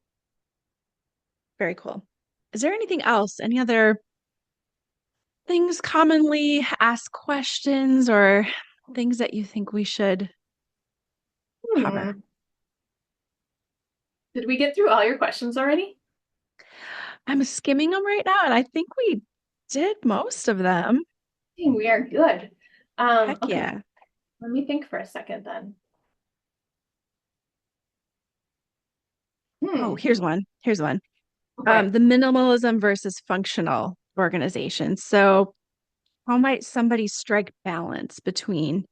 Very cool. Is there anything else? Any other things commonly asked questions or things that you think we should cover? Hmm. Did we get through all your questions already? I'm skimming them right now, and I think we did most of them. Dang, we are good. Heck Okay, yeah. let me think for a second then. Oh, Hmm. here's one. Here's one. Oh boy. The minimalism versus functional organization. So, how might somebody strike balance between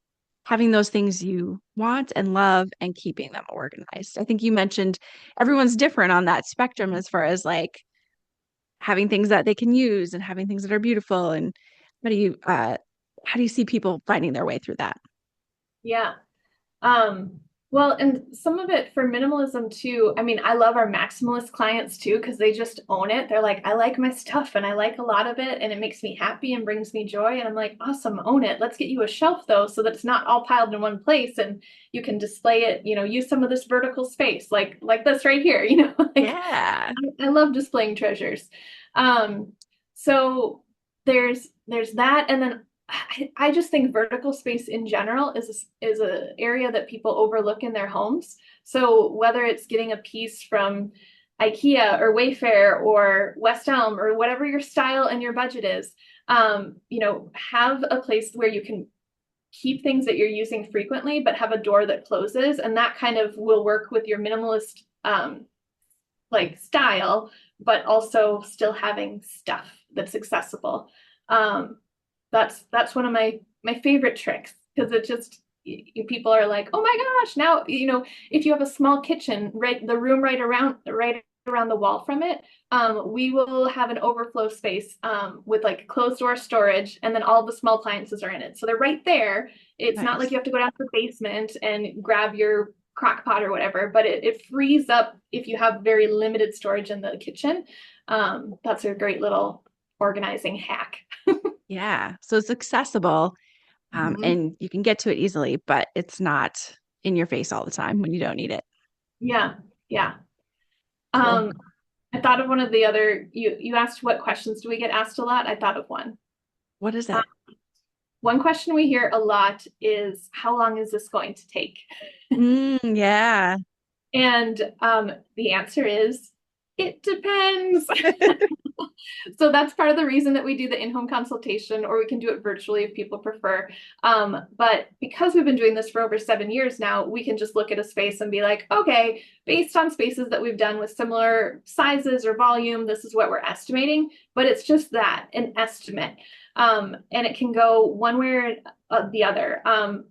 having those things you want and love and keeping them organized? I think you mentioned everyone's different on that spectrum as far as like having things that they can use and having things that are beautiful. And how do you how do you see people finding their way through that? Yeah. Um, well, and some of it for minimalism too. I mean, I love our maximalist clients too, because they just own it. They're like, I like my stuff and I like a lot of it and it makes me happy and brings me joy. And I'm like, awesome, own it. Let's get you a shelf though, so that it's not all piled in one place and you can display it, use some of this vertical space, like this right here, like Yeah. I love displaying treasures. Um, so there's that, and then I just think vertical space in general is a area that people overlook in their homes. So whether it's getting a piece from IKEA or Wayfair or West Elm or whatever your style and your budget is, have a place where you can keep things that you're using frequently, but have a door that closes, and that kind of will work with your minimalist like style, but also still having stuff that's accessible. Um, that's one of my favorite tricks, because it just people are like, oh my gosh, now if you have a small kitchen, right, the room right around the wall from it, we will have an overflow space with like closed door storage, and then all the small appliances are in it. So they're right there. It's not like you Nice. have to go down to the basement and grab your crock pot or whatever, but it frees up if you have very limited storage in the kitchen. That's a great little organizing hack. Yeah. So it's accessible, Mhm. and you can get to it easily, but it's not in your face all the time when you don't need it. Yeah, yeah. Cool. Um, I thought of one of the other, you asked what questions do we get asked a lot? I thought of one. What is Um, it? one question we hear a lot is, how long is this going to take? Yeah. And the answer is, it depends. So that's part of the reason that we do the in-home consultation, or we can do it virtually if people prefer. But because we've been doing this for over 7 years now, we can just look at a space and be like, okay, based on spaces that we've done with similar sizes or volume, this is what we're estimating. But it's just that, an estimate. And it can go one way or the other.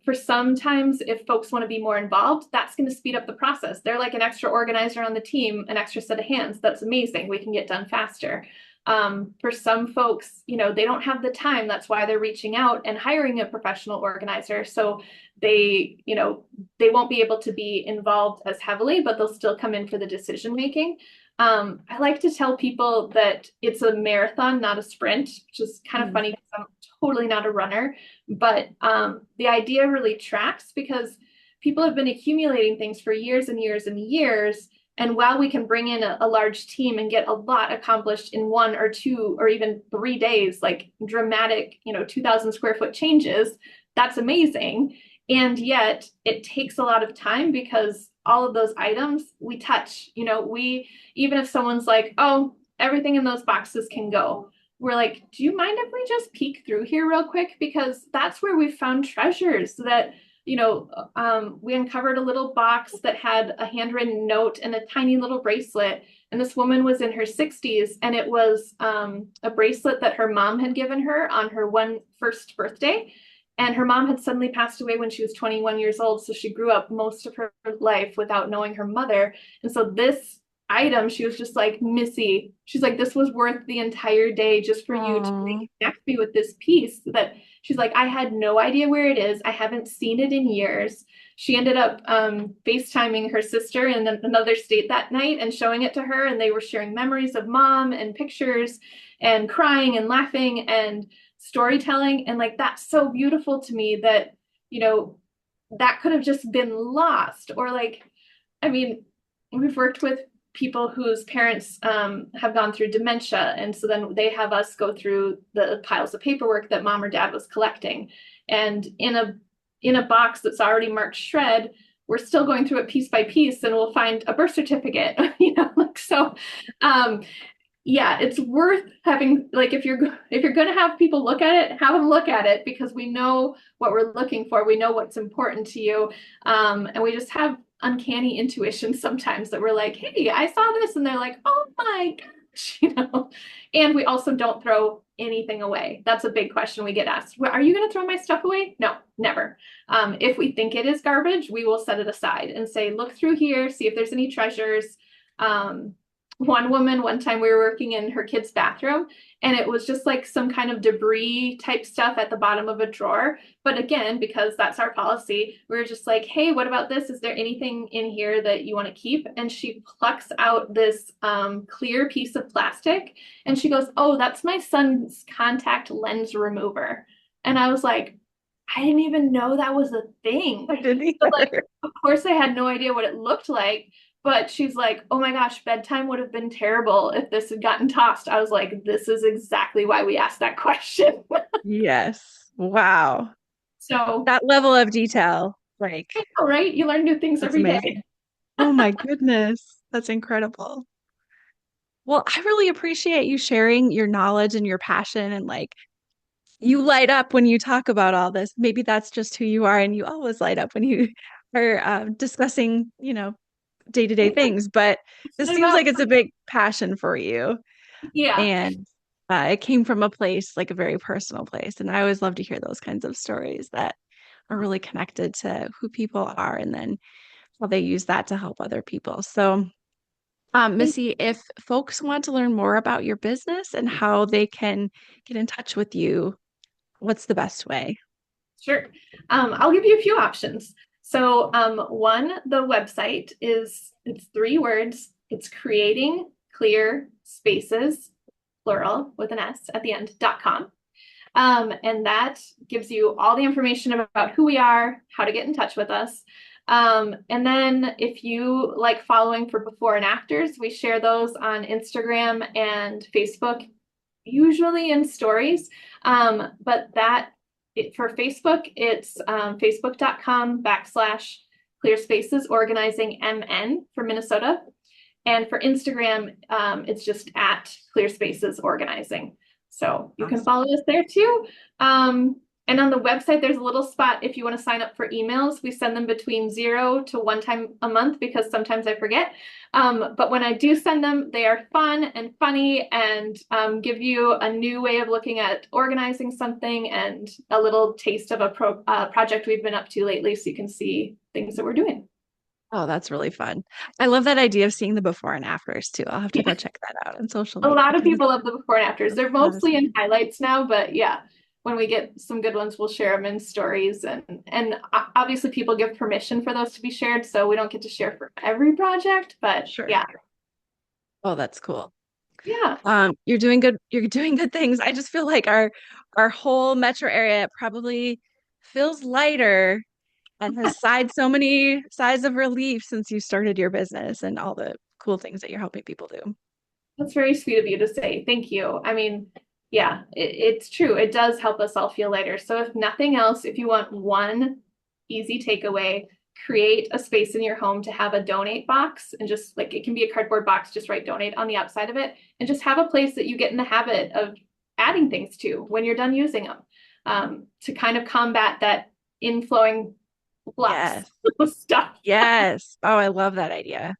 For sometimes, if folks want to be more involved, that's going to speed up the process. They're like an extra organizer on the team, an extra set of hands. That's amazing. We can get done faster. For some folks, they don't have the time. That's why they're reaching out and hiring a professional organizer. So they wwon't be able to be involved as heavily, but they'll still come in for the decision making. I like to tell people that it's a marathon, not a sprint, which is kind of Mm. funny because I'm totally not a runner. But the idea really tracks because people have been accumulating things for years and years and years. And while we can bring in a large team and get a lot accomplished in 1 or 2 or even 3 days, like dramatic, 2,000 square foot changes, that's amazing. And yet it takes a lot of time because all of those items we touch, even if someone's like, oh, everything in those boxes can go. We're like, do you mind if we just peek through here real quick? Because that's where we found treasures that we uncovered a little box that had a handwritten note and a tiny little bracelet. And this woman was in her 60s, and it was a bracelet that her mom had given her on her first birthday. And her mom had suddenly passed away when she was 21 years old. So she grew up most of her life without knowing her mother. And so this item, she was just like, Missy, she's like, this was worth the entire day just for you to Oh, reconnect me with this piece that she's like, I had no idea where it is. I haven't seen it in years. She ended up FaceTiming her sister in another state that night and showing it to her. And they were sharing memories of mom and pictures and crying and laughing and storytelling. And like, that's so beautiful to me that, you know, that could have just been lost. Or like, I mean, we've worked with people whose parents have gone through dementia, and so then they have us go through the piles of paperwork that mom or dad was collecting, and in a box that's already marked shred, we're still going through it piece by piece, and we'll find a birth certificate, like so. um, yeah, it's worth having, like, if you're going to have people look at it, have them look at it, because we know what we're looking for, we know what's important to you, and we just have uncanny intuition sometimes that we're like, hey, I saw this, and they're like, oh my gosh, and we also don't throw anything away. That's a big question we get asked. Well, are you going to throw my stuff away? No, never. If we think it is garbage, we will set it aside and say, look through here, see if there's any treasures. One woman, one time we were working in her kid's bathroom, and it was just like some kind of debris type stuff at the bottom of a drawer. But again, because that's our policy, we were just like, hey, what about this? Is there anything in here that you want to keep? And she plucks out this clear piece of plastic, and she goes, oh, that's my son's contact lens remover. And I was like, I didn't even know that was a thing. I didn't So like, either. of course I had no idea what it looked like, but she's like, oh my gosh, bedtime would have been terrible if this had gotten tossed. I was like, this is exactly why we asked that question. Yes. Wow. So, That level of detail, like, all right, you learn new things that's every day. amazing. Oh my goodness. That's incredible. Well, I really appreciate you sharing your knowledge and your passion, and like you light up when you talk about all this. Maybe that's just who you are, and you always light up when you are discussing, day-to-day things. But this seems Well, like it's a big passion for you. yeah. And it came from a place, like a very personal place. And I always love to hear those kinds of stories that are really connected to who people are and then how they use that to help other people. So Thank Missy, if folks want to learn more about your business and how they can get in touch with you, what's the best way? Sure. I'll give you a few options. So, one, the website it's 3 words. It's creating clear spaces, plural with an S at the end.com. And that gives you all the information about who we are, how to get in touch with us. And then if you like following for before and afters, we share those on Instagram and Facebook, usually in stories. But for Facebook, it's facebook.com/ clear spaces organizing MN for Minnesota. And for Instagram, it's just at clear spaces organizing. So you can Awesome. follow us there too. And on the website, there's a little spot if you want to sign up for emails. We send them between 0 to 1 time a month because sometimes I forget. But when I do send them, they are fun and funny and give you a new way of looking at organizing something and a little taste of a project we've been up to lately so you can see things that we're doing. Oh, that's really fun. I love that idea of seeing the before and afters too. I'll have to go check that out on social A media lot of because people love the before and afters. They're that is mostly in fun. highlights now, but yeah, when we get some good ones, we'll share them in stories. And obviously people give permission for those to be shared, so we don't get to share for every project, but Sure. yeah. Oh, that's cool. Yeah. You're doing good. You're doing good things. I just feel like our whole metro area probably feels lighter and has sighed so many sighs of relief since you started your business and all the cool things that you're helping people do. That's very sweet of you to say. Thank you. I mean, yeah, it's true. It does help us all feel lighter. So if nothing else, if you want one easy takeaway, create a space in your home to have a donate box and just like it can be a cardboard box, just write donate on the outside of it and just have a place that you get in the habit of adding things to when you're done using them to kind of combat that inflowing flux Yes. of stuff. Yes. Oh, I love that idea.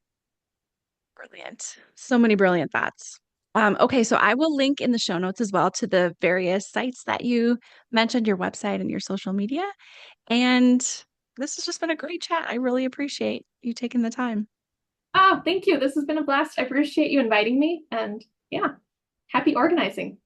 Brilliant. So many brilliant thoughts. Okay, so I will link in the show notes as well to the various sites that you mentioned, your website and your social media. And this has just been a great chat. I really appreciate you taking the time. Oh, thank you. This has been a blast. I appreciate you inviting me and yeah, happy organizing.